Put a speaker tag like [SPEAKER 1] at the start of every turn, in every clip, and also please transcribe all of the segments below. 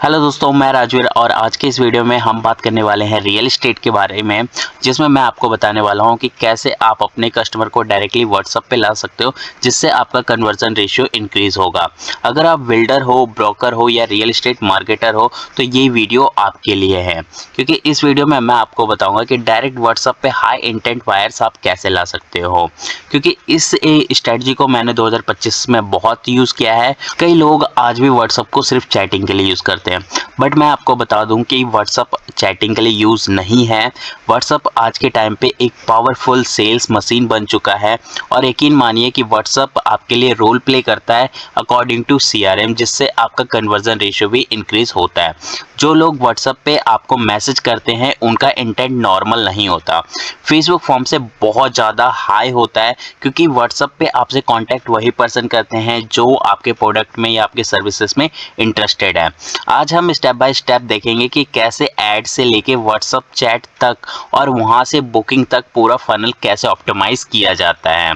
[SPEAKER 1] Hello दोस्तों, मैं राजवीर और आज के इस वीडियो में हम बात करने वाले हैं रियल एस्टेट के बारे में, जिसमें मैं आपको बताने वाला हूं कि कैसे आप अपने कस्टमर को डायरेक्टली व्हाट्सएप पे ला सकते हो, जिससे आपका कन्वर्जन रेशियो इंक्रीज होगा। अगर आप बिल्डर हो, ब्रोकर हो या रियल एस्टेट मार्केटर हो तो ये वीडियो आपके लिए है, क्योंकि इस वीडियो में मैं आपको बताऊंगा कि डायरेक्ट व्हाट्सएप पे हाई इंटेंट बायर्स आप कैसे ला सकते हो। क्योंकि इस स्ट्रेटजी को मैंने 2025 में बहुत यूज़ किया है। कई लोग आज भी व्हाट्सएप को सिर्फ चैटिंग के लिए यूज़ करते हैं, बट मैं आपको बता दूं कि व्हाट्सएप चैटिंग के लिए यूज़ नहीं है। व्हाट्सएप आज के टाइम पे एक पावरफुल सेल्स मशीन बन चुका है और यकीन मानिए कि व्हाट्सएप आपके लिए रोल प्ले करता है अकॉर्डिंग टू सीआरएम, जिससे आपका कन्वर्जन रेशियो भी इंक्रीज होता है। जो लोग व्हाट्सएप पे आपको मैसेज करते हैं उनका इंटेंट नॉर्मल नहीं होता, फेसबुक फॉर्म से बहुत ज़्यादा हाई होता है, क्योंकि व्हाट्सएप पे आपसे कांटेक्ट वही पर्सन करते हैं जो आपके प्रोडक्ट में या आपके सर्विसेज में इंटरेस्टेड है। आज हम स्टेप बाय स्टेप देखेंगे कि कैसे ऐड से लेके व्हाट्सएप चैट तक और वहां से बुकिंग तक पूरा फनल कैसे ऑप्टिमाइज किया जाता है।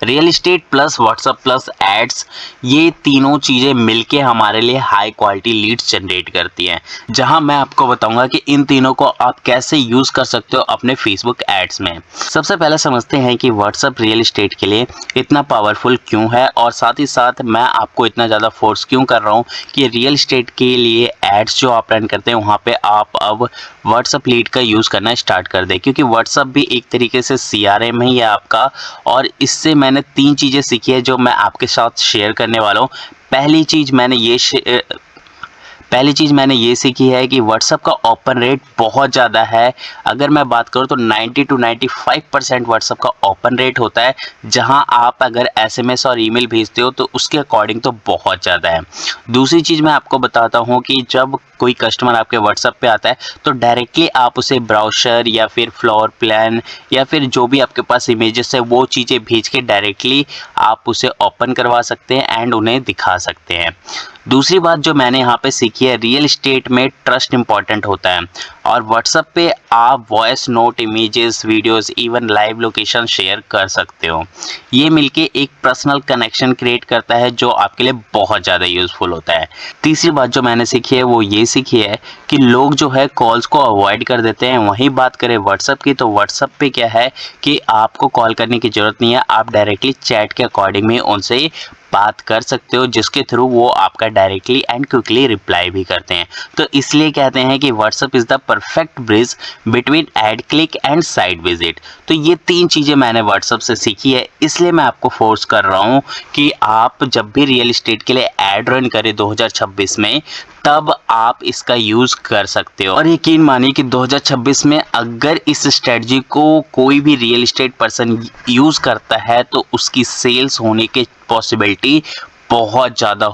[SPEAKER 1] Real estate plus WhatsApp plus ads, ये तीनों चीज़ें मिलके हमारे लिए हाई क्वालिटी लीड्स जनरेट करती हैं, जहां मैं आपको बताऊंगा कि इन तीनों को आप कैसे यूज़ कर सकते हो अपने फेसबुक एड्स में। सबसे पहले समझते हैं कि व्हाट्सएप रियल एस्टेट के लिए इतना पावरफुल क्यों है और साथ ही साथ मैं आपको इतना ज़्यादा फोर्स क्यों कर रहा हूँ कि रियल एस्टेट के लिए एड्स जो आप रन करते हैं वहाँ पे आप अब व्हाट्सएप लीड का यूज़ करना स्टार्ट कर दें, क्योंकि व्हाट्सएप भी एक तरीके से सीआरएम ही है आपका। और इससे मैंने 3 चीज़ें सीखी है जो मैं आपके साथ शेयर करने वाला हूँ। पहली चीज़ मैंने ये सीखी है कि व्हाट्सएप का ओपन रेट बहुत ज़्यादा है। अगर मैं बात करूँ तो 90 to 95% व्हाट्सएप का ओपन रेट होता है, जहां आप अगर एसएमएस और ईमेल भेजते हो तो उसके अकॉर्डिंग तो बहुत ज़्यादा है। दूसरी चीज़ मैं आपको बताता हूँ कि जब कोई कस्टमर आपके व्हाट्सएप पे आता है तो डायरेक्टली आप उसे ब्राउज़र या फिर फ्लोर प्लान या फिर जो भी आपके पास इमेजेस है वो चीज़ें भेज के डायरेक्टली आप उसे ओपन करवा सकते हैं एंड उन्हें दिखा सकते हैं। दूसरी बात जो मैंने यहाँ पे सीखी है, रियल एस्टेट में ट्रस्ट इंपॉर्टेंट होता है और व्हाट्सएप पे आप voice note, images, videos, even live location share कर सकते हो। ये मिलके एक पर्सनल कनेक्शन क्रिएट करता है जो आपके लिए बहुत ज़्यादा यूज़फुल होता है। तीसरी बात जो मैंने सीखी है वो ये सीखी है कि लोग जो है कॉल्स को अवॉइड कर देते हैं। वहीं बात करें व्हाट्सएप की तो व्हाट्सएप पे क्या है कि आपको कॉल करने की ज़रूरत नहीं है, आप डायरेक्टली चैट के अकॉर्डिंग में उनसे बात कर सकते हो, जिसके थ्रू वो आपका डायरेक्टली एंड क्विकली रिप्लाई भी करते हैं। तो इसलिए कहते हैं कि WhatsApp is the perfect bridge between ad click and site visit. तो ये 3 चीज़ें मैंने व्हाट्सएप से सीखी है, इसलिए मैं आपको फोर्स कर रहा हूँ कि आप जब भी रियल एस्टेट के लिए एड रन करें 2026 में, तब आप इसका यूज़ कर सकते हो। और यकीन मानिए कि 2026 में अगर इस स्ट्रेटजी को कोई भी रियल एस्टेट पर्सन यूज़ करता है तो उसकी सेल्स होने के पॉसिबिलिटी बहुत ज़्यादा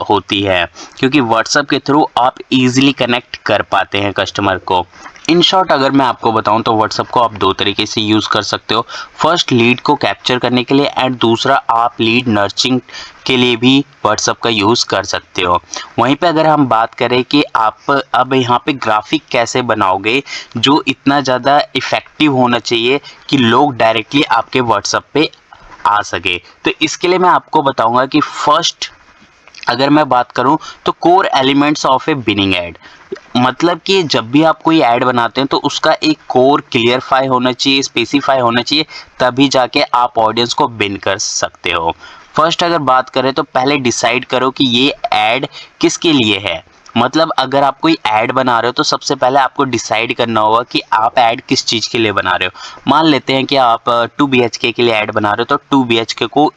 [SPEAKER 1] होती है, क्योंकि व्हाट्सएप के थ्रू आप इजीली कनेक्ट कर पाते हैं कस्टमर को। इन शॉर्ट अगर मैं आपको बताऊं तो व्हाट्सएप को आप 2 तरीके से यूज़ कर सकते हो। फर्स्ट, लीड को कैप्चर करने के लिए एंड दूसरा आप लीड नर्चिंग के लिए भी व्हाट्सएप का यूज़ कर सकते हो। वहीं पे अगर हम बात करें कि आप अब यहाँ पे ग्राफिक कैसे बनाओगे जो इतना ज़्यादा इफ़ेक्टिव होना चाहिए कि लोग डायरेक्टली आपके व्हाट्सएप पे आ सके, तो इसके लिए मैं आपको बताऊंगा कि फर्स्ट अगर मैं बात करूं तो core elements of A binning add, मतलब कि जब भी आप कोई ऐड बनाते हैं तो उसका एक कोर क्लियरफाई होना चाहिए, स्पेसिफाई होना चाहिए, तभी जाके आप ऑडियंस को बिन कर सकते हो। फर्स्ट अगर बात करें तो पहले डिसाइड करो कि ये ऐड किसके लिए है। मतलब अगर आप कोई ऐड बना रहे हो तो सबसे पहले आपको डिसाइड करना होगा कि आप ऐड किस चीज़ के लिए बना रहे हो। मान लेते हैं कि आप 2 BHK के लिए ऐड बना रहे हो तो 2 BHK को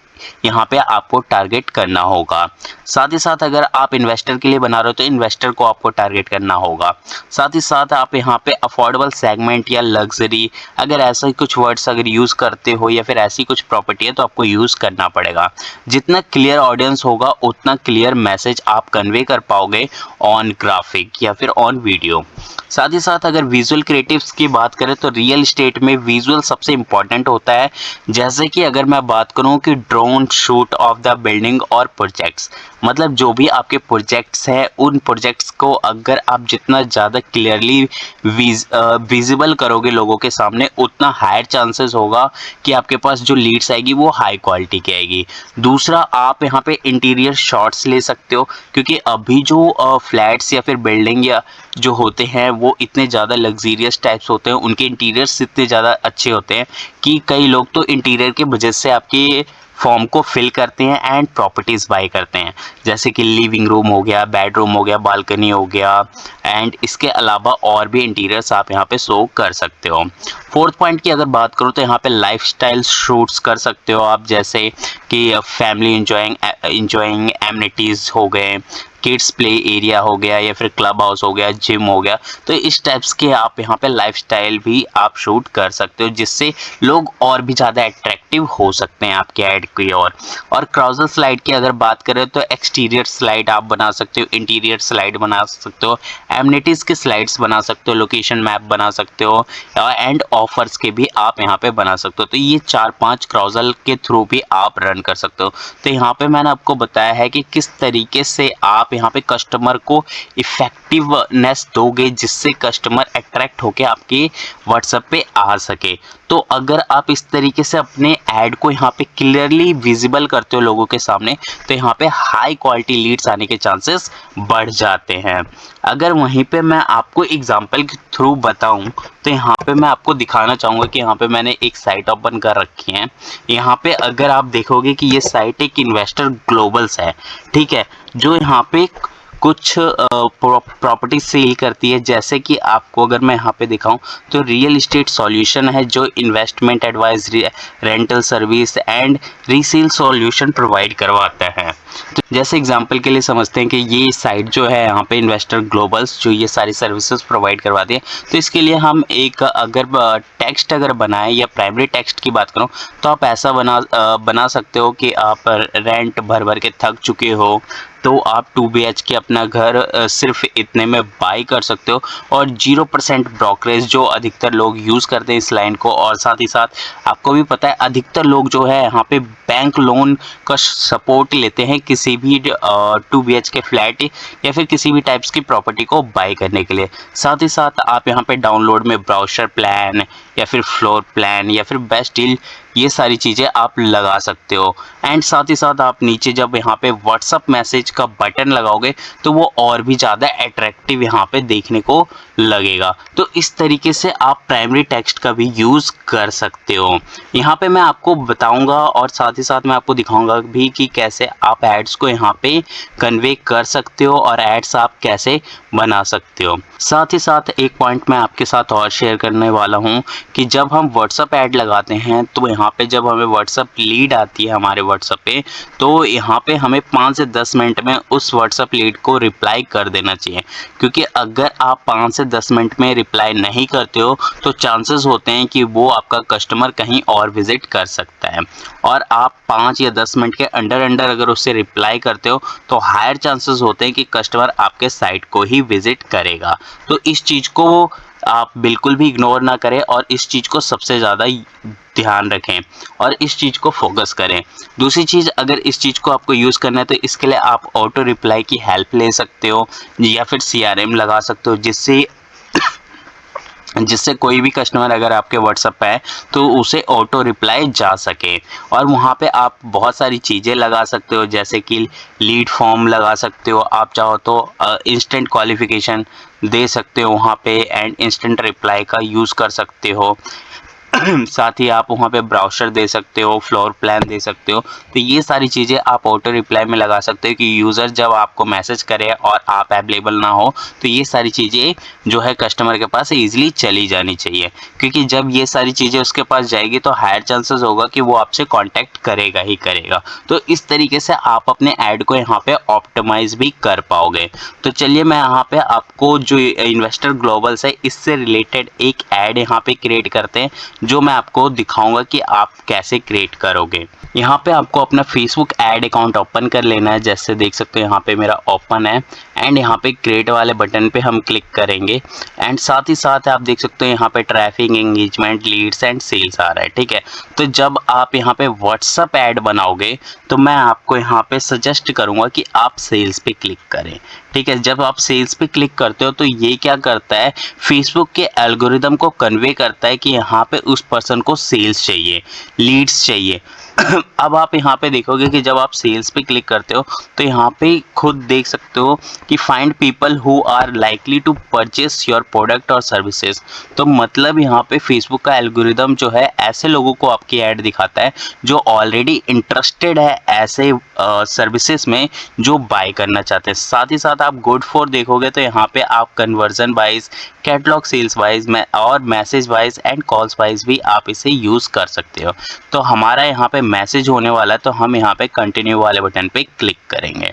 [SPEAKER 1] यहाँ पे आपको टारगेट करना होगा। साथ ही साथ अगर आप इन्वेस्टर के लिए बना रहे हो तो इन्वेस्टर को आपको टारगेट करना होगा। साथ ही साथ आप यहाँ पे अफोर्डेबल सेगमेंट या लग्जरी, अगर ऐसा ही कुछ वर्ड्स अगर यूज़ करते हो या फिर ऐसी कुछ प्रॉपर्टी है तो आपको यूज़ करना पड़ेगा। जितना क्लियर ऑडियंस होगा उतना क्लियर मैसेज आप कन्वे कर पाओगे ऑन ग्राफिक या फिर ऑन वीडियो। साथ ही साथ अगर विजुअल क्रिएटिव्स की बात करें तो रियल एस्टेट में विजुअल सबसे इम्पॉर्टेंट होता है। जैसे कि अगर मैं बात करूं कि drone don't shoot of the building और प्रोजेक्ट्स। मतलब जो भी आपके प्रोजेक्ट्स हैं उन प्रोजेक्ट्स को अगर आप जितना ज़्यादा क्लियरली विजिबल करोगे लोगों के सामने, उतना हायर चांसेस होगा कि आपके पास जो लीड्स आएगी वो हाई क्वालिटी की आएगी। दूसरा, आप यहाँ पे इंटीरियर शॉट्स ले सकते हो, क्योंकि अभी जो फ्लैट्स या फिर बिल्डिंग या जो होते हैं वो इतने ज़्यादा लग्जीरियस टाइप्स होते हैं, उनके इंटीरियर्स इतने ज़्यादा अच्छे होते हैं कि कई लोग तो इंटीरियर के वजह से आपके फॉर्म को फिल करते हैं एंड प्रॉपर्टीज़ बाय करते हैं, जैसे कि लिविंग रूम हो गया, बेडरूम हो गया, बालकनी हो गया, एंड इसके अलावा और भी इंटीरियर्स आप यहाँ पे शो कर सकते हो। फोर्थ पॉइंट की अगर बात करूँ तो यहाँ पे लाइफस्टाइल शूट्स कर सकते हो आप, जैसे कि फैमिली इंजॉइंग एमिनिटीज़ हो गए, किड्स प्ले एरिया हो गया, या फिर क्लब हाउस हो गया, जिम हो गया। तो इस टाइप्स के आप यहाँ पे लाइफस्टाइल भी आप शूट कर सकते हो, जिससे लोग और भी ज़्यादा अट्रैक्टिव हो सकते हैं आपके ऐड की ओर। और क्राउजर स्लाइड की अगर बात करें तो एक्सटीरियर स्लाइड आप बना सकते हो, इंटीरियर स्लाइड बना सकते हो, एमिनिटीज़ के स्लाइड्स बना सकते हो, लोकेशन मैप बना सकते हो, एंड ऑफर्स के भी आप यहाँ पे बना सकते हो। तो ये 4-5 क्राउजल के थ्रू भी आप रन कर सकते हो। तो यहाँ पे मैंने आपको बताया है कि किस तरीके से आप यहाँ पे कस्टमर को इफेक्टिवनेस दोगे, जिससे कस्टमर अट्रैक्ट होके आपके व्हाट्सएप पे आ सके। तो अगर आप इस तरीके से अपने ऐड को यहाँ पे क्लियरली विजिबल करते हो लोगों के सामने, तो यहाँ पे हाई क्वालिटी लीड्स आने के चांसेस बढ़ जाते हैं। अगर वहीं पे मैं आपको एग्जांपल के थ्रू बताऊं तो यहाँ पे मैं आपको दिखाना चाहूँगा कि यहाँ पे मैंने एक साइट ओपन कर रखी है। यहाँ पे अगर आप देखोगे कि ये साइट एक इन्वेस्टर ग्लोबल्स है, ठीक है, जो यहाँ पे कुछ प्रॉपर्टी सेल करती है। जैसे कि आपको अगर मैं यहाँ पे दिखाऊं तो रियल इस्टेट सॉल्यूशन है, जो investment advice, rental service and resale solution provide करवाता है। तो जैसे एग्जांपल के लिए समझते हैं कि ये साइट जो है यहाँ पे इन्वेस्टर ग्लोबल्स जो ये सारी सर्विसेज प्रोवाइड करवाती है। तो इसके लिए हम एक अगर टेक्स्ट अगर बनाए या प्राइमरी टेक्स्ट की बात करूँ तो आप ऐसा बना सकते हो कि आप रेंट भर भर के थक चुके हो, तो आप 2 BHK अपना घर सिर्फ इतने में बाई कर सकते हो, और 0% ब्रोकरेज जो अधिकतर लोग यूज़ करते हैं इस लाइन को। और साथ ही साथ आपको भी पता है अधिकतर लोग जो है यहाँ पे बैंक लोन का सपोर्ट लेते हैं किसी भी 2 BHK फ्लैट या फिर किसी भी टाइप्स की प्रॉपर्टी को बाई करने के लिए। साथ ही साथ आप यहाँ पे डाउनलोड में ब्राउज़र प्लान या फिर फ्लोर प्लान या फिर बेस्ट डील, ये सारी चीज़ें आप लगा सकते हो। एंड साथ ही साथ आप नीचे जब यहाँ पे व्हाट्सअप मैसेज का बटन लगाओगे तो वो और भी ज़्यादा अट्रैक्टिव यहाँ पे देखने को लगेगा। तो इस तरीके से आप प्राइमरी टेक्स्ट का भी यूज़ कर सकते हो। यहाँ पे मैं आपको बताऊंगा और साथ ही साथ मैं आपको दिखाऊंगा भी कि कैसे आप एड्स को यहाँ पे कन्वे कर सकते हो और एड्स आप कैसे बना सकते हो। साथ ही साथ एक पॉइंट मैं आपके साथ और शेयर करने वाला हूँ कि जब हम व्हाट्सअप ऐड लगाते हैं तो यहाँ पे जब हमें व्हाट्सअप लीड आती है हमारे व्हाट्सअप पे, तो यहाँ पे हमें 5 से 10 मिनट में उस व्हाट्सअप लीड को रिप्लाई कर देना चाहिए। क्योंकि अगर आप 5 से 10 मिनट में रिप्लाई नहीं करते हो तो चांसेस होते हैं कि वो आपका कस्टमर कहीं और विजिट कर सकता है। और आप 5 या 10 मिनट के अंडर अगर उससे रिप्लाई करते हो तो हायर चांसेस होते हैं कि कस्टमर आपके साइट को ही विजिट करेगा। तो इस चीज़ को आप बिल्कुल भी इग्नोर ना करें और इस चीज़ को सबसे ज़्यादा ध्यान रखें और इस चीज़ को फोकस करें। दूसरी चीज़, अगर इस चीज़ को आपको यूज़ करना है तो इसके लिए आप ऑटो रिप्लाई की हेल्प ले सकते हो या फिर CRM लगा सकते हो, जिससे कोई भी कस्टमर अगर आपके व्हाट्सएप पे है तो उसे ऑटो रिप्लाई जा सके। और वहाँ पे आप बहुत सारी चीज़ें लगा सकते हो, जैसे कि लीड फॉर्म लगा सकते हो, आप चाहो तो इंस्टेंट क्वालिफिकेशन दे सकते हो वहाँ पे, एंड इंस्टेंट रिप्लाई का यूज़ कर सकते हो। साथ ही आप वहाँ पे ब्राउज़र दे सकते हो, फ्लोर प्लान दे सकते हो। तो ये सारी चीज़ें आप ऑटो रिप्लाई में लगा सकते हो कि यूज़र जब आपको मैसेज करे और आप अवेलेबल ना हो तो ये सारी चीज़ें जो है कस्टमर के पास ईजिली चली जानी चाहिए। क्योंकि जब ये सारी चीज़ें उसके पास जाएगी तो हायर चांसेस होगा कि वो आपसे कॉन्टैक्ट करेगा ही करेगा। तो इस तरीके से आप अपने ऐड को यहाँ पे ऑप्टिमाइज़ भी कर पाओगे। तो चलिए मैं यहाँ पे आपको जो इन्वेस्टर ग्लोबल्स है इससे रिलेटेड एक ऐड यहाँ पे क्रिएट करते हैं, जो मैं आपको दिखाऊंगा कि आप कैसे क्रिएट करोगे। यहाँ पे आपको अपना फेसबुक ऐड अकाउंट ओपन कर लेना है। जैसे देख सकते हो यहाँ पे मेरा ओपन है एंड यहाँ पे क्रिएट वाले बटन पे हम क्लिक करेंगे एंड साथ ही साथ आप देख सकते हो यहाँ पे traffic, engagement, leads and sales आ रहा है। ठीक है, तो जब आप यहाँ पे व्हाट्सअप ऐड बनाओगे तो मैं आपको यहाँ पे सजेस्ट करूँगा कि आप सेल्स पे क्लिक करें। ठीक है, जब आप सेल्स पे क्लिक करते हो तो ये क्या करता है, फेसबुक के एल्गोरिदम को कन्वे करता है कि यहाँ पे उस पर्सन को सेल्स चाहिए, लीड्स चाहिए। अब आप यहाँ पे देखोगे कि जब आप सेल्स पे क्लिक करते हो तो यहाँ पे खुद देख सकते हो कि find people who are likely to purchase your product और सर्विसेज। तो मतलब यहाँ पे फेसबुक का एल्गोरिदम जो है ऐसे लोगों को आपकी ऐड दिखाता है जो ऑलरेडी इंटरेस्टेड है ऐसे सर्विसेज में जो बाय करना चाहते हैं। साथ ही साथ आप गुड फॉर देखोगे तो यहाँ पे आप conversion wise, catalogue sales wise में और message wise and calls wise भी आप इसे यूज़ कर सकते हो। तो हमारा यहाँ पे मैसेज होने वाला है तो हम यहाँ पे कंटिन्यू वाले बटन पे क्लिक करेंगे।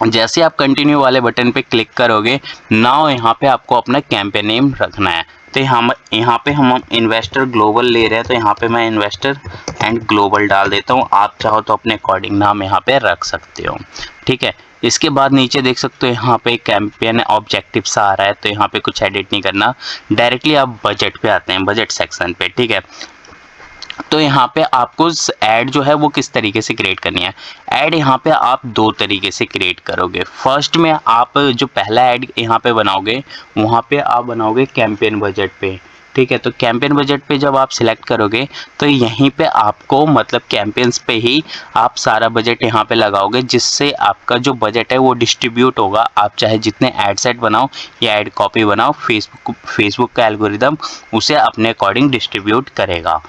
[SPEAKER 1] जैसे आप कंटिन्यू वाले बटन पे क्लिक करोगे, नाउ यहाँ पे आपको अपना कैंपेन नेम रखना है। तो हम यहाँ पे हम इन्वेस्टर ग्लोबल ले रहे हैं तो यहाँ पे मैं इन्वेस्टर एंड ग्लोबल डाल देता हूँ। आप चाहो तो अपने अकॉर्डिंग नाम यहाँ पे रख सकते हो। ठीक है, इसके बाद नीचे देख सकते हो यहाँ पे कैंपेन ऑब्जेक्टिव्स आ रहा है तो यहाँ पे कुछ एडिट नहीं करना, डायरेक्टली आप बजट पे आते हैं, बजट सेक्शन पे। ठीक है, तो यहाँ पे आपको ऐड जो है वो किस तरीके से क्रिएट करनी है। ऐड यहाँ पे आप दो तरीके से क्रिएट करोगे। फर्स्ट में आप जो पहला ऐड यहाँ पे बनाओगे वहाँ पे आप बनाओगे कैंपेन बजट पे। ठीक है, तो कैंपेन बजट पे जब आप सिलेक्ट करोगे तो यहीं पे आपको मतलब कैंपेन्स पे ही आप सारा बजट यहाँ पे लगाओगे, जिससे आपका जो बजट है वो डिस्ट्रीब्यूट होगा। आप चाहे जितने ऐड सेट बनाओ या ऐड कॉपी बनाओ, फेसबुक का एल्गोरिदम उसे अपने अकॉर्डिंग डिस्ट्रीब्यूट करेगा।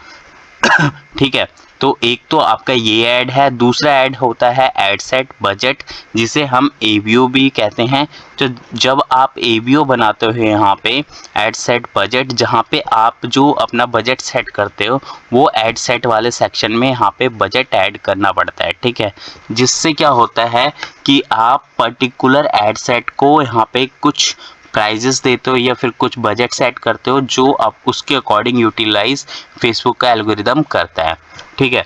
[SPEAKER 1] ठीक है, तो एक तो आपका ये ऐड है, दूसरा ऐड होता है ऐड सेट बजट, जिसे हम एबीओ भी कहते हैं। तो जब आप एबीओ बनाते हो यहाँ पे ऐड सेट बजट, जहाँ पे आप जो अपना बजट सेट करते हो वो ऐड सेट वाले सेक्शन में यहाँ पे बजट ऐड करना पड़ता है। ठीक है, जिससे क्या होता है कि आप पर्टिकुलर ऐड सेट को यहाँ पे कुछ प्राइजेस देते हो या फिर कुछ बजट सेट करते हो जो आप उसके अकॉर्डिंग यूटिलाइज फेसबुक का एल्गोरिदम करता है। ठीक है,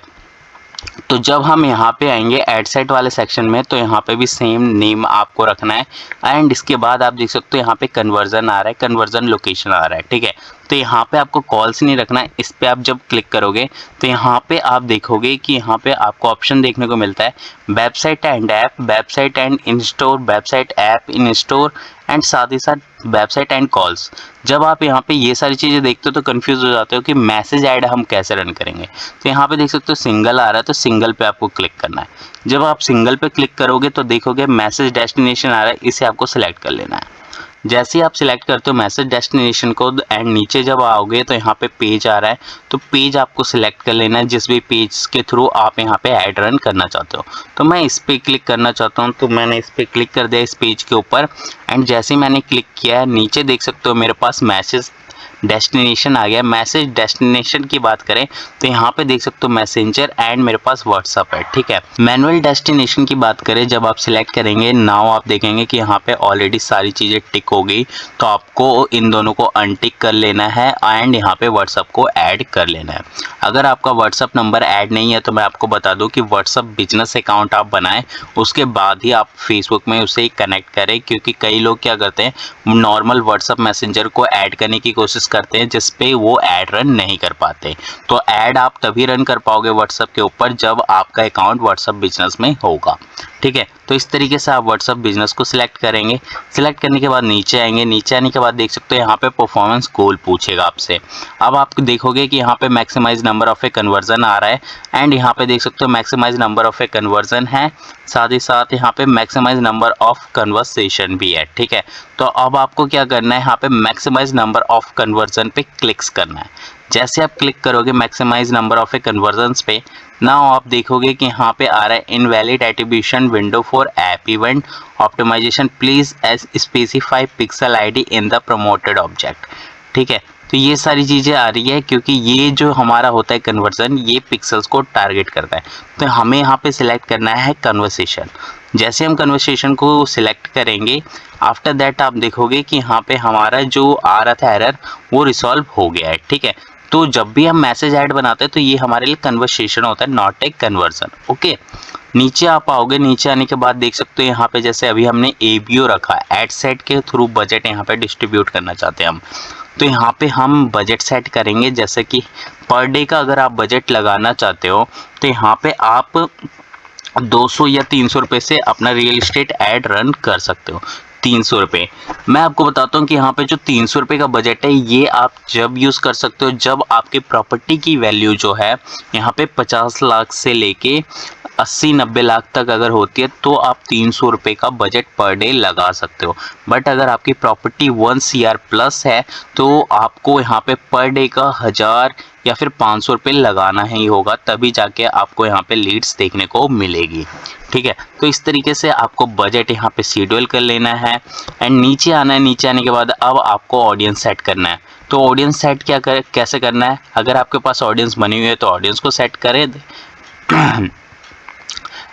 [SPEAKER 1] तो जब हम यहाँ पे आएंगे ऐड सेट वाले सेक्शन में तो यहाँ पे भी सेम नेम आपको रखना है एंड इसके बाद आप देख सकते हो यहाँ पे कन्वर्जन आ रहा है, कन्वर्जन लोकेशन आ रहा है। ठीक है, तो यहाँ पे आपको कॉल्स नहीं रखना है। इस पे आप जब क्लिक करोगे तो यहाँ पे आप देखोगे कि यहाँ पे आपको ऑप्शन देखने को मिलता है website and app, website and in store, website app in store and साथ ही साथ वेबसाइट एंड कॉल्स। जब आप यहाँ पे ये सारी चीज़ें देखते हो तो कंफ्यूज हो जाते हो कि मैसेज ऐड हम कैसे रन करेंगे। तो यहाँ पे देख सकते हो सिंगल आ रहा है तो सिंगल पे आपको क्लिक करना है। जब आप सिंगल पे क्लिक करोगे तो देखोगे मैसेज डेस्टिनेशन आ रहा है, इसे आपको सिलेक्ट कर लेना है। जैसे ही आप सिलेक्ट करते हो मैसेज डेस्टिनेशन को एंड नीचे जब आओगे तो यहाँ पे पेज आ रहा है, तो पेज आपको सिलेक्ट कर लेना है जिस भी पेज के थ्रू आप यहाँ पे ऐड रन करना चाहते हो। तो मैं इस पे क्लिक करना चाहता हूँ तो मैंने इस पे क्लिक कर दिया इस पेज के ऊपर एंड जैसे ही मैंने क्लिक किया नीचे देख सकते हो मेरे पास मैसेज डेस्टिनेशन आ गया। मैसेज डेस्टिनेशन की बात करें तो यहाँ पे देख सकते हो मैसेंजर एंड मेरे पास व्हाट्सअप है। ठीक है, मैनुअल डेस्टिनेशन की बात करें जब आप सिलेक्ट करेंगे नाउ आप देखेंगे कि यहाँ पे ऑलरेडी सारी चीज़ें टिक हो गई, तो आपको इन दोनों को अनटिक कर लेना है एंड यहाँ पे व्हाट्सअप को ऐड कर लेना है। अगर आपका व्हाट्सअप नंबर ऐड नहीं है तो मैं आपको बता दूँ कि व्हाट्सअप बिजनेस अकाउंट आप बनाएं, उसके बाद ही आप फेसबुक में उसे कनेक्ट करें, क्योंकि कई लोग क्या करते हैं नॉर्मल व्हाट्सअप मैसेंजर को ऐड करने की कोशिश करते हैं जिस पे वो ऐड रन नहीं कर पाते। तो ऐड आप तभी रन कर पाओगे व्हाट्सएप के ऊपर जब आपका अकाउंट व्हाट्सएप बिजनेस में होगा। ठीक है, तो इस तरीके से आप व्हाट्सएप बिजनेस को सिलेक्ट करेंगे। सिलेक्ट करने के बाद नीचे आएंगे, नीचे आने के बाद देख सकते हो यहाँ पे परफॉर्मेंस गोल पूछेगा आपसे। अब आप देखोगे कि यहाँ पे maximise number of a conversion आ रहा है एंड यहाँ पे देख सकते हो maximise number of a conversion है, साथ ही साथ यहाँ पे मैक्सिमाइज नंबर ऑफ कन्वर्सेशन भी है। ठीक है, तो अब आपको क्या करना है, यहाँ पे मैक्सिमाइज नंबर ऑफ कन्वर्जन पे क्लिक्स करना है। जैसे आप क्लिक करोगे maximise number of a conversions पे, नाउ आप देखोगे कि यहाँ पे आ रहा है invalid attribution window for app event optimisation, please as specify pixel ID in the promoted object. ठीक है, तो ये सारी चीज़ें आ रही है क्योंकि ये जो हमारा होता है कन्वर्जन ये पिक्सल्स को टारगेट करता है। तो हमें यहाँ पे सिलेक्ट करना है कन्वर्सेशन। जैसे हम कन्वर्सेशन को सिलेक्ट करेंगे आफ्टर दैट आप देखोगे कि यहाँ पे हमारा जो आ रहा था एरर वो रिसॉल्व हो गया है। ठीक है, तो जब भी हम मैसेज ऐड बनाते हैं तो ये हमारे लिए कन्वर्सेशन होता है, नॉट ए कन्वर्जन। ओके, नीचे आप आओगे, नीचे आने के बाद देख सकते हो यहाँ पे जैसे अभी हमने एबीओ रखा, एड सेट के थ्रू बजट यहाँ पे डिस्ट्रीब्यूट करना चाहते हैं हम, तो यहाँ पे हम बजट सेट करेंगे। जैसे कि पर डे का अगर आप बजट लगाना चाहते हो तो यहाँ पे आप 200 या 300 रुपये से अपना रियल इस्टेट ऐड रन कर सकते हो। 300 रुपये, मैं आपको बताता हूँ कि यहाँ पे जो 300 रुपये का बजट है ये आप जब यूज़ कर सकते हो जब आपके प्रॉपर्टी की वैल्यू जो है यहाँ पे 50 लाख से लेके 80-90 लाख तक अगर होती है तो आप 300 रुपये का बजट पर डे लगा सकते हो। बट अगर आपकी प्रॉपर्टी 1 CR प्लस है तो आपको यहाँ पे पर डे का 1000 या फिर 500 रुपये लगाना ही होगा, तभी जाके आपको यहाँ पे लीड्स देखने को मिलेगी। ठीक है, तो इस तरीके से आपको बजट यहाँ पे शेड्यूल कर लेना है एंड नीचे आना है। नीचे आने के बाद अब आपको ऑडियंस सेट करना है। तो ऑडियंस सेट कैसे करना है, अगर आपके पास ऑडियंस बनी हुई है तो ऑडियंस को सेट करें।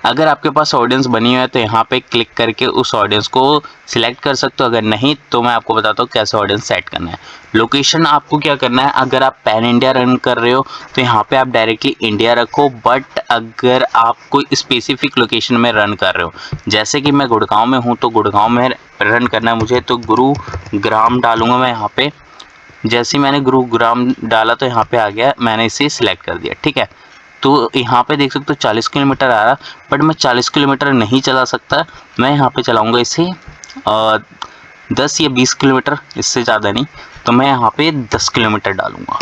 [SPEAKER 1] अगर आपके पास ऑडियंस बनी हुई है तो यहाँ पे क्लिक करके उस ऑडियंस को सिलेक्ट कर सकते हो। अगर नहीं तो मैं आपको बताता हूँ कैसे ऑडियंस सेट करना है। लोकेशन आपको क्या करना है, अगर आप पैन इंडिया रन कर रहे हो तो यहाँ पे आप डायरेक्टली इंडिया रखो। बट अगर आप कोई स्पेसिफिक लोकेशन में रन कर रहे हो, जैसे कि मैं गुड़गांव में हूँ तो गुड़गांव में रन करना है मुझे, तो गुरुग्राम डालूंगा मैं यहाँ पे। जैसे ही मैंने गुरुग्राम डाला तो यहाँ पे आ गया, मैंने इसे सिलेक्ट कर दिया। ठीक है, तो यहाँ पे देख सकते हो 40 किलोमीटर आ रहा, बट मैं 40 किलोमीटर नहीं चला सकता। मैं यहाँ पे चलाऊँगा इसे 10 या 20 किलोमीटर, इससे ज़्यादा नहीं। तो मैं यहाँ पे 10 किलोमीटर डालूँगा।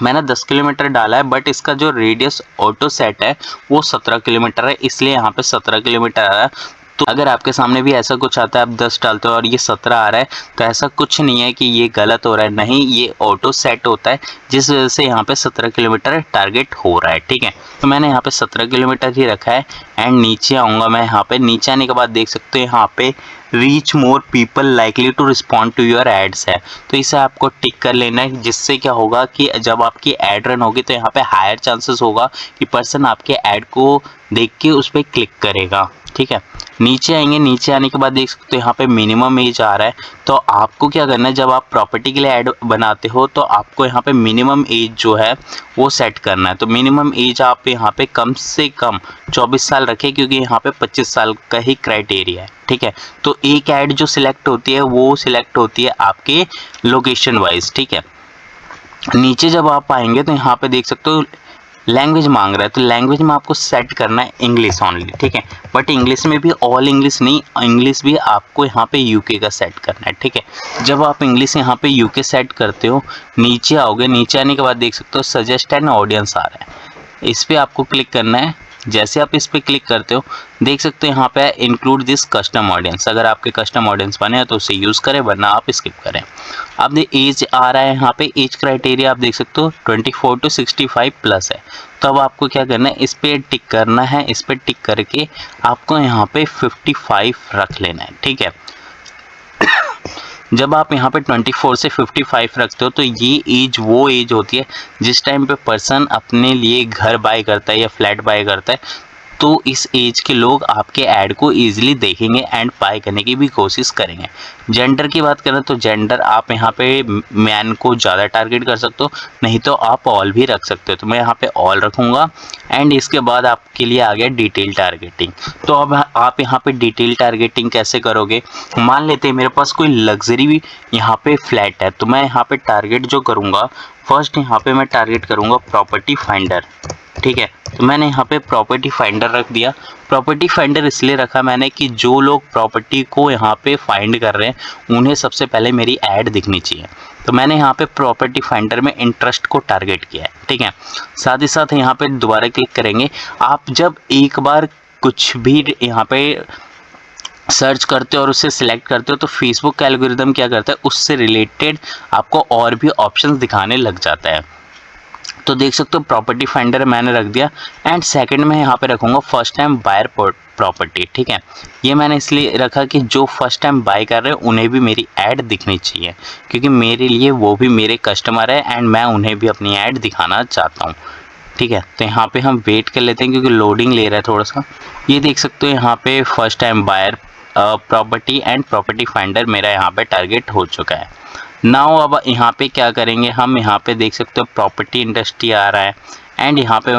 [SPEAKER 1] मैंने 10 किलोमीटर डाला है, बट इसका जो रेडियस ऑटो सेट है वो 17 किलोमीटर है, इसलिए यहाँ पे 17 किलोमीटर आ रहा है। तो अगर आपके सामने भी ऐसा कुछ आता है, आप 10 डालते हो और ये 17 आ रहा है, तो ऐसा कुछ नहीं है कि ये गलत हो रहा है, नहीं, ये ऑटो सेट होता है जिस वजह से यहाँ पे 17 किलोमीटर टारगेट हो रहा है। ठीक है, तो मैंने यहाँ पे 17 किलोमीटर ही रखा है एंड नीचे आऊँगा मैं। यहाँ पे नीचे आने के बाद देख सकते हो यहाँ पे reach more people likely to respond to your ads है, तो इसे आपको टिक कर लेना है। जिससे क्या होगा कि जब आपकी एड रन होगी तो यहाँ पे हायर चांसेस होगा कि पर्सन आपके एड को देख के उस पर क्लिक करेगा। ठीक है, नीचे आएंगे, नीचे आने के बाद देख सकते हो यहाँ पे मिनिमम एज आ रहा है। तो आपको क्या करना है, जब आप प्रॉपर्टी के लिए ऐड बनाते हो तो आपको यहाँ पे मिनिमम एज जो है वो सेट करना है। तो मिनिमम एज आप यहाँ पे कम से कम 24 साल रखें, क्योंकि यहाँ पे 25 साल का ही क्राइटेरिया है। ठीक है, तो एक ऐड जो सिलेक्ट होती है वो सिलेक्ट होती है आपके लोकेशन वाइज। ठीक है, नीचे जब आप आएंगे तो यहाँ पे देख सकते हो लैंग्वेज मांग रहा है, तो लैंग्वेज में आपको सेट करना है इंग्लिश ओनली। ठीक है, बट इंग्लिश में भी ऑल इंग्लिश नहीं, इंग्लिश भी आपको यहाँ पे यूके का सेट करना है। ठीक है, जब आप इंग्लिश यहाँ पे यूके सेट करते हो, नीचे आओगे, नीचे आने के बाद देख सकते हो सजेस्ट एन ऑडियंस आ रहा है, इस पर आपको क्लिक करना है। जैसे आप इस पर क्लिक करते हो देख सकते हो यहाँ पे इंक्लूड दिस कस्टम ऑडियंस, अगर आपके कस्टम ऑडियंस बने हैं तो उसे यूज़ करें, वरना आप स्किप करें। अब एज आ रहा है यहाँ पे, एज क्राइटेरिया आप देख सकते हो 24 to 65 प्लस है। तो अब आपको क्या करना है, इस पर टिक करना है, इस पर टिक करके आपको यहाँ पे 55 रख लेना है। ठीक है, जब आप यहाँ पे 24 से 55 रखते हो तो ये एज वो एज होती है जिस टाइम पे पर्सन अपने लिए घर बाय करता है या फ्लैट बाय करता है। तो इस एज के लोग आपके ऐड को ईजिली देखेंगे एंड बाय करने की भी कोशिश करेंगे। जेंडर की बात करें तो जेंडर आप यहाँ पे मैन को ज़्यादा टारगेट कर सकते हो, नहीं तो आप ऑल भी रख सकते हो। तो मैं यहाँ पे ऑल रखूँगा एंड इसके बाद आपके लिए आ गया डिटेल टारगेटिंग। तो अब आप यहाँ पे डिटेल टारगेटिंग कैसे करोगे, मान लेते हैं मेरे पास कोई लग्जरी भी यहाँ पे फ्लैट है, तो मैं यहाँ पे टारगेट जो करूँगा, फर्स्ट यहाँ पे मैं टारगेट करूँगा प्रॉपर्टी फाइंडर। ठीक है, तो मैंने यहाँ पे प्रॉपर्टी फाइंडर रख दिया। प्रॉपर्टी फाइंडर इसलिए रखा मैंने कि जो लोग प्रॉपर्टी को यहाँ पे फाइंड कर रहे हैं उन्हें सबसे पहले मेरी ऐड दिखनी चाहिए। तो मैंने यहाँ पे प्रॉपर्टी फाइंडर में इंटरेस्ट को टारगेट किया है। ठीक है, साथ ही साथ यहाँ पे दोबारा क्लिक करेंगे। आप जब एक बार कुछ भी यहाँ पे सर्च करते हो और उसे सिलेक्ट करते हो तो फेसबुक का एल्गोरिदम क्या करता है, उससे रिलेटेड आपको और भी ऑप्शंस दिखाने लग जाता है। तो देख सकते हो प्रॉपर्टी फाइंडर मैंने रख दिया एंड सेकंड में यहाँ पे रखूँगा फर्स्ट टाइम बायर प्रॉपर्टी। ठीक है, ये मैंने इसलिए रखा कि जो फर्स्ट टाइम बाय कर रहे हैं उन्हें भी मेरी ऐड दिखनी चाहिए, क्योंकि मेरे लिए वो भी मेरे कस्टमर है एंड मैं उन्हें भी अपनी ऐड दिखाना चाहता हूँ। ठीक है, तो यहाँ पे हम वेट कर लेते हैं क्योंकि लोडिंग ले रहा है थोड़ा सा। ये देख सकते हो यहाँ पे first time buyer property and property finder मेरा यहाँ पे टारगेट हो चुका है। नाउ अब यहाँ पे क्या करेंगे हम, यहाँ पे देख सकते हो प्रॉपर्टी इंडस्ट्री आ रहा है एंड यहाँ पे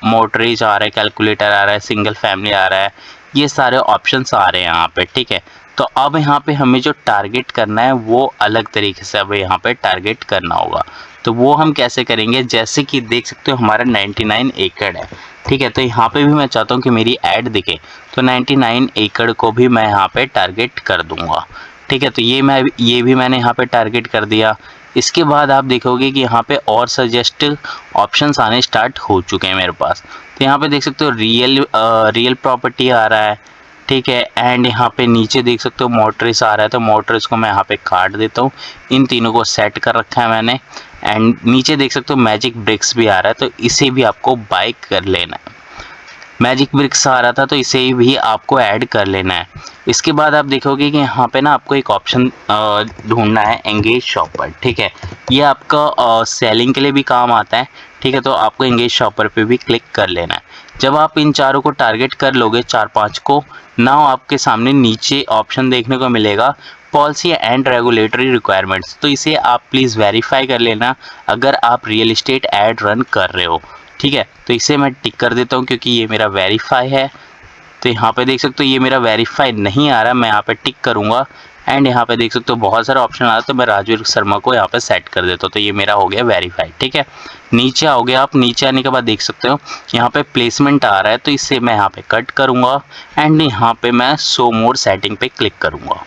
[SPEAKER 1] मोटरेज आ रहा है, कैलकुलेटर आ रहा है, सिंगल फैमिली आ रहा है, ये सारे ऑप्शंस आ रहे हैं यहाँ पे, ठीक है। तो अब यहाँ पे हमें जो टारगेट करना है वो अलग तरीके से अब यहाँ पे टारगेट करना होगा। तो वो हम कैसे करेंगे, जैसे कि देख सकते हो हमारा 99 एकड़ है, ठीक है। तो यहाँ पे भी मैं चाहता हूँ कि मेरी ऐड दिखे, तो 99 एकड़ को भी मैं यहाँ पे टारगेट कर दूंगा, ठीक है। तो ये भी मैंने यहाँ पे टारगेट कर दिया। इसके बाद आप देखोगे कि यहाँ पे और सजेस्ट ऑप्शंस आने स्टार्ट हो चुके हैं मेरे पास। तो यहाँ पे देख सकते हो रियल प्रॉपर्टी आ रहा है, ठीक है। एंड यहाँ पे नीचे देख सकते हो मोटरिस आ रहा है, तो मोटरिस को मैं यहाँ पे काट देता हूँ। इन तीनों को सेट कर रखा है मैंने। एंड नीचे देख सकते हो मैजिक ब्रिक्स भी आ रहा है, तो इसे भी आपको बाय कर लेना है। मैजिक ब्रिक्स आ रहा था तो इसे भी आपको ऐड कर लेना है। इसके बाद आप देखोगे कि यहाँ पे ना आपको एक ऑप्शन ढूंढना है, एंगेज शॉपर, ठीक है। ये आपका सेलिंग के लिए भी काम आता है, ठीक है। तो आपको एंगेज शॉपर पे भी क्लिक कर लेना है। जब आप इन चारों को टारगेट कर लोगे, 4-5 को, नाउ आपके सामने नीचे ऑप्शन देखने को मिलेगा, पॉलिसी एंड रेगुलेटरी रिक्वायरमेंट्स। तो इसे आप प्लीज़ वेरीफाई कर लेना अगर आप रियल एस्टेट ऐड रन कर रहे हो, ठीक है। तो इसे मैं टिक कर देता हूँ क्योंकि ये मेरा वेरीफाई है। तो यहाँ पे देख सकते हो ये मेरा वेरीफाई नहीं आ रहा, मैं यहाँ पे टिक करूँगा। एंड यहाँ पे देख सकते हो बहुत सारे ऑप्शन आ रहा है, तो मैं राजवीर शर्मा को यहाँ पे सेट कर देता हूँ। तो ये मेरा हो गया वेरीफाई, ठीक है। नीचे आओगे आप, नीचे आने के बाद देख सकते हो यहाँ पे प्लेसमेंट आ रहा है, तो इसे मैं यहाँ पे कट करूँगा। एंड यहाँ पे मैं शो मोर सेटिंग पे क्लिक करूँगा।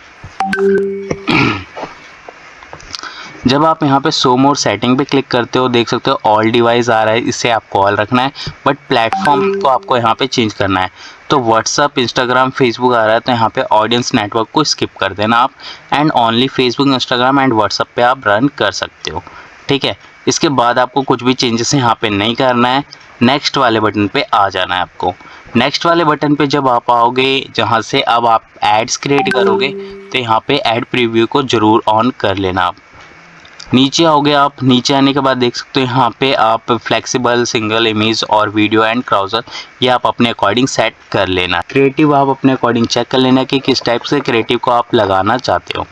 [SPEAKER 1] जब आप यहाँ पे शो मोर सेटिंग पे क्लिक करते हो, देख सकते हो ऑल डिवाइस आ रहा है, इसे आपको ऑल रखना है, बट प्लेटफॉर्म को आपको यहाँ पे चेंज करना है। तो व्हाट्सअप, इंस्टाग्राम, फेसबुक आ रहा है, तो यहाँ पे ऑडियंस नेटवर्क को स्किप कर देना आप। And only Facebook, Instagram and WhatsApp पे आप रन कर सकते हो, ठीक है। इसके बाद आपको कुछ भी चेंजेस यहाँ पे नहीं करना है, नेक्स्ट वाले बटन पे आ जाना है आपको। नेक्स्ट वाले बटन पे जब आप आओगे, जहाँ से अब आप एड्स क्रिएट करोगे, तो यहाँ पे एड प्रीव्यू को ज़रूर ऑन कर लेना आप। नीचे आओगे आप, नीचे आने के बाद देख सकते हो यहाँ पे आप फ्लेक्सिबल, सिंगल इमेज और वीडियो एंड क्राउजर, ये आप अपने अकॉर्डिंग सेट कर लेना। क्रिएटिव आप अपने अकॉर्डिंग चेक कर लेना कि किस टाइप से क्रिएटिव को आप लगाना चाहते हो।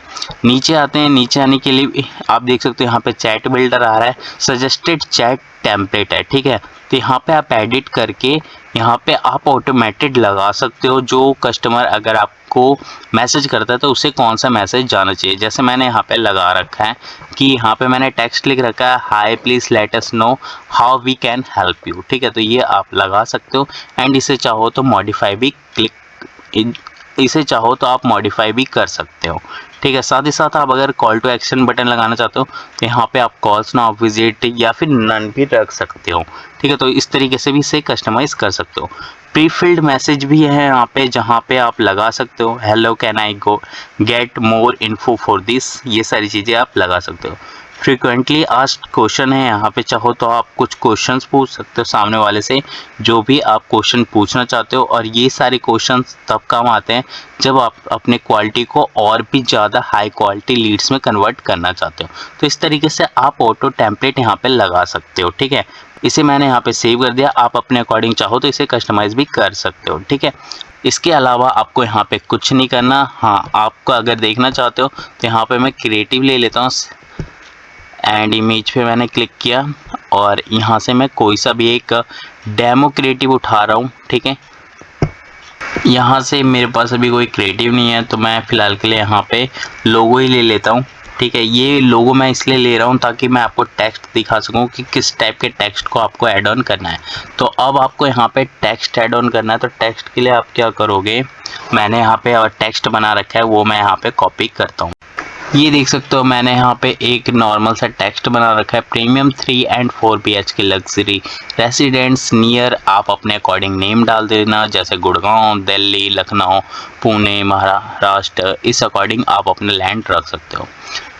[SPEAKER 1] नीचे आते हैं, नीचे आने के लिए आप देख सकते हो यहाँ पे चैट बिल्डर आ रहा है, सजेस्टेड चैट टेम्पलेट है, ठीक है। तो यहाँ पे आप एडिट करके यहाँ पे आप ऑटोमेटेड लगा सकते हो, जो कस्टमर अगर आपको मैसेज करता है तो उसे कौन सा मैसेज जाना चाहिए। जैसे मैंने यहाँ पे लगा रखा है कि यहाँ पे मैंने टेक्स्ट लिख रखा है, hi please let us know how we can help you, ठीक है। तो ये आप लगा सकते हो। एंड इसे चाहो तो मॉडिफाई भी इसे चाहो तो आप मॉडिफाई भी कर सकते हो, ठीक है। साथ ही साथ आप अगर कॉल टू एक्शन बटन लगाना चाहते हो तो यहाँ पे आप कॉल्स नाउ, विजिट या फिर नन भी रख सकते हो, ठीक है। तो इस तरीके से भी इसे कस्टमाइज़ कर सकते हो। प्री फिल्ड मैसेज भी है यहाँ पे, जहाँ पे आप लगा सकते हो, hello can I go get more info for this, ये सारी चीज़ें आप लगा सकते हो। फ्रीक्वेंटली आस्क्ड क्वेश्चन है, यहाँ पे चाहो तो आप कुछ क्वेश्चंस पूछ सकते हो सामने वाले से, जो भी आप क्वेश्चन पूछना चाहते हो। और ये सारे क्वेश्चंस तब काम आते हैं जब आप अपने क्वालिटी को और भी ज़्यादा हाई क्वालिटी लीड्स में कन्वर्ट करना चाहते हो। तो इस तरीके से आप ऑटो टेम्पलेट यहाँ पे लगा सकते हो, ठीक है। इसे मैंने यहाँ पे सेव कर दिया, आप अपने अकॉर्डिंग चाहो तो इसे कस्टमाइज़ भी कर सकते हो, ठीक है। इसके अलावा आपको यहाँ पे कुछ नहीं करना। हाँ, आपको अगर देखना चाहते हो तो यहाँ पे मैं क्रिएटिव ले लेता हूँ एंड इमेज पे मैंने क्लिक किया और यहाँ से मैं कोई सा भी एक डेमो क्रिएटिव उठा रहा हूँ, ठीक है। यहाँ से मेरे पास अभी कोई क्रिएटिव नहीं है, तो मैं फ़िलहाल के लिए यहाँ पे लोगो ही ले लेता हूँ, ठीक है। ये लोगो मैं इसलिए ले रहा हूँ ताकि मैं आपको टेक्स्ट दिखा सकूँ कि किस टाइप के टेक्स्ट को आपको ऐड ऑन करना है। तो अब आपको यहाँ पे टेक्स्ट ऐड ऑन करना है, तो टेक्स्ट के लिए आप क्या करोगे, मैंने यहाँ पे टेक्स्ट बना रखा है, वो मैं यहाँ पे कॉपी करता हूँ। ये देख सकते हो मैंने यहाँ पे एक नॉर्मल सा टेक्स्ट बना रखा है, premium 3 and 4 BHK luxury residents near, आप अपने अकॉर्डिंग नेम डाल देना, जैसे गुड़गांव, दिल्ली, लखनऊ, पुणे, महाराष्ट्र, इस अकॉर्डिंग आप अपने लैंड रख सकते हो।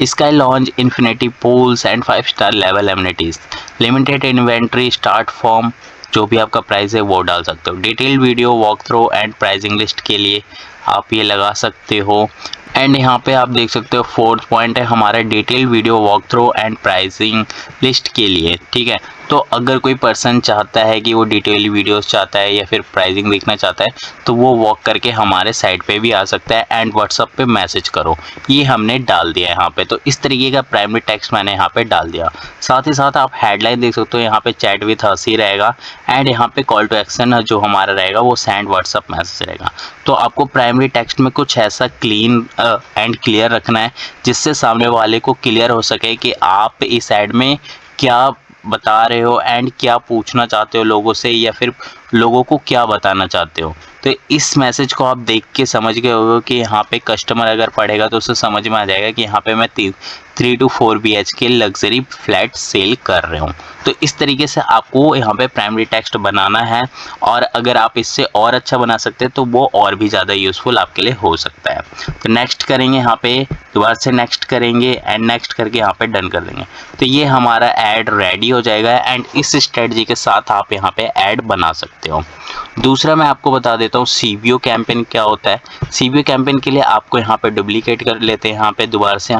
[SPEAKER 1] Sky lounge, infinity pools and 5 star level amenities, limited inventory, start form, जो भी आपका प्राइस है वो डाल सकते हो। Detail video walk through and pricing list के लिए आप ये लगा सकते हो। एंड यहाँ पे आप देख सकते हो 4th पॉइंट है हमारा detail video walk through and pricing list के लिए, ठीक है। तो अगर कोई पर्सन चाहता है कि वो डिटेल वीडियोस चाहता है या फिर प्राइसिंग देखना चाहता है तो वो वॉक करके हमारे साइट पे भी आ सकता है एंड व्हाट्सअप पे मैसेज करो, ये हमने डाल दिया है यहाँ पे। तो इस तरीके का प्राइमरी टेक्स्ट मैंने यहाँ पे डाल दिया। साथ ही साथ आप हेडलाइन देख सकते हो, यहाँ पे चैट विथ हंसी रहेगा एंड यहाँ पे कॉल टू एक्शन जो हमारा रहेगा वो सेंड व्हाट्सअप मैसेज रहेगा। तो आपको प्राइमरी टेक्स्ट में कुछ ऐसा क्लीन एंड क्लियर रखना है जिससे सामने वाले को क्लियर हो सके कि आप इस ऐड में क्या बता रहे हो एंड क्या पूछना चाहते हो लोगों से या फिर लोगों को क्या बताना चाहते हो। तो इस मैसेज को आप देख के समझ गए होगे कि यहाँ पे कस्टमर अगर पढ़ेगा तो उसे समझ में आ जाएगा कि यहाँ पे मैं 3 to 4 BHK luxury flat cell कर रहे हूँ। तो इस तरीके से आपको यहाँ पे प्राइमरी टेक्स्ट बनाना है और अगर आप इससे और अच्छा बना सकते हैं तो वो और भी ज़्यादा यूज़फुल आपके लिए हो सकता है। तो नेक्स्ट करेंगे, यहाँ पे दोबारा से नेक्स्ट करेंगे एंड नेक्स्ट करके यहाँ पे डन कर देंगे। तो ये हमारा ऐड रेडी हो जाएगा एंड इस स्ट्रेटजी के साथ आप यहाँ पे ऐड बना सकते हो। दूसरा मैं आपको बता देता हूँ CBO कैंपेन क्या होता है। CBO कैंपेन के लिए आपको यहाँ पे डुप्लीकेट कर लेते हैं यहाँ पे दोबारा से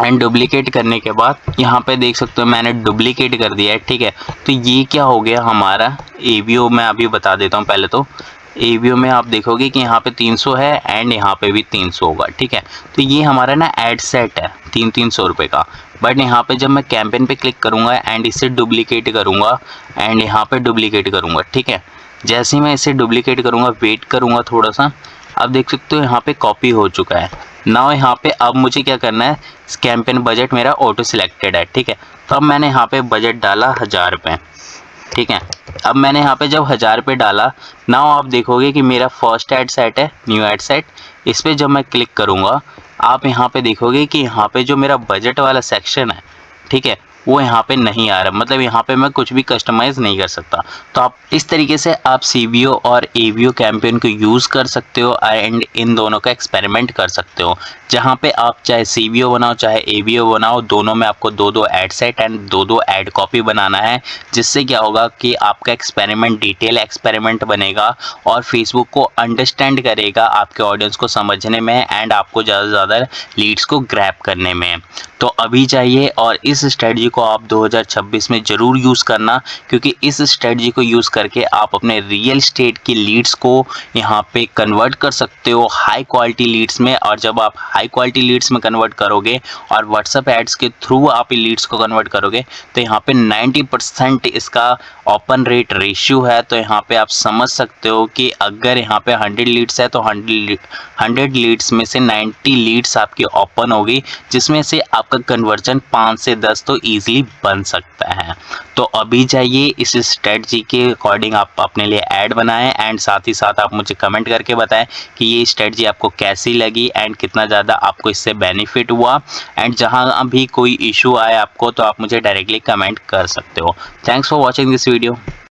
[SPEAKER 1] एंड डुप्लीकेट करने के बाद यहाँ पे देख सकते हो मैंने डुप्लीकेट कर दिया है, ठीक है। तो ये क्या हो गया हमारा ABO, मैं अभी बता देता हूँ। पहले तो ABO में आप देखोगे कि यहाँ पे 300 है एंड यहाँ पे भी 300 होगा, ठीक है। तो ये हमारा ना एड सेट है 300 रुपये का। बट यहाँ पे जब मैं कैंपेन पे क्लिक करूँगा एंड इसे डुप्लीकेट करूँगा एंड यहाँ पे डुप्लीकेट करूँगा, ठीक है। जैसे ही मैं इसे डुप्लीकेट करूँगा, वेट करूँगा थोड़ा सा, अब देख सकते हो यहाँ पे कॉपी हो चुका है। नाउ यहाँ पे अब मुझे क्या करना है, कैंपेन बजट मेरा ऑटो सिलेक्टेड है, ठीक है। तो अब मैंने यहाँ पे बजट डाला 1000 रुपये, ठीक है। अब मैंने यहाँ पे जब 1000 रुपये डाला, नाउ आप देखोगे कि मेरा फर्स्ट ऐड सेट है, न्यू ऐड सेट। इस पर जब मैं क्लिक करूँगा आप यहाँ पे देखोगे कि यहाँ पे जो मेरा बजट वाला सेक्शन है, ठीक है, वो यहाँ पे नहीं आ रहा, मतलब यहाँ पे मैं कुछ भी कस्टमाइज़ नहीं कर सकता। तो आप इस तरीके से आप CBO और ABO कैंपेन को यूज़ कर सकते हो एंड इन दोनों का एक्सपेरिमेंट कर सकते हो, जहाँ पे आप चाहे CBO बनाओ चाहे ABO बनाओ, दोनों में आपको 2-2 ad set and 2-2 ad copy बनाना है। जिससे क्या होगा कि आपका एक्सपेरिमेंट डिटेल एक्सपेरिमेंट बनेगा और फेसबुक को अंडरस्टैंड करेगा आपके ऑडियंस को समझने में एंड आपको ज़्यादा से ज़्यादा लीड्स को ग्रैब करने में। तो अभी जाइए और इस स्ट्रेटजी को आप 2026 में ज़रूर यूज़ करना, क्योंकि इस स्ट्रेटजी को यूज़ करके आप अपने रियल एस्टेट की लीड्स को यहाँ पे कन्वर्ट कर सकते हो हाई क्वालिटी लीड्स में। और जब आप हाई क्वालिटी लीड्स में कन्वर्ट करोगे और व्हाट्सएप एड्स के थ्रू आप लीड्स को कन्वर्ट करोगे तो यहाँ पे 90% इसका ओपन रेट रेशियो है। तो यहाँ पे आप समझ सकते हो कि अगर यहाँ पे 100 लीड्स है तो 100 लीड्स में से 90 लीड्स आपकी ओपन होगी, जिसमें से आपका कन्वर्जन 5 से 10 तो ईजिली बन सकता है। तो अभी जाइए इस स्ट्रेटजी के अकॉर्डिंग आप अपने लिए ऐड बनाएं एंड साथ ही साथ आप मुझे कमेंट करके बताएं कि ये स्ट्रेटजी आपको कैसी लगी एंड कितना ज़्यादा आपको इससे बेनिफिट हुआ। एंड जहाँ भी कोई इशू आए आपको तो आप मुझे डायरेक्टली कमेंट कर सकते हो। Thanks for watching this video.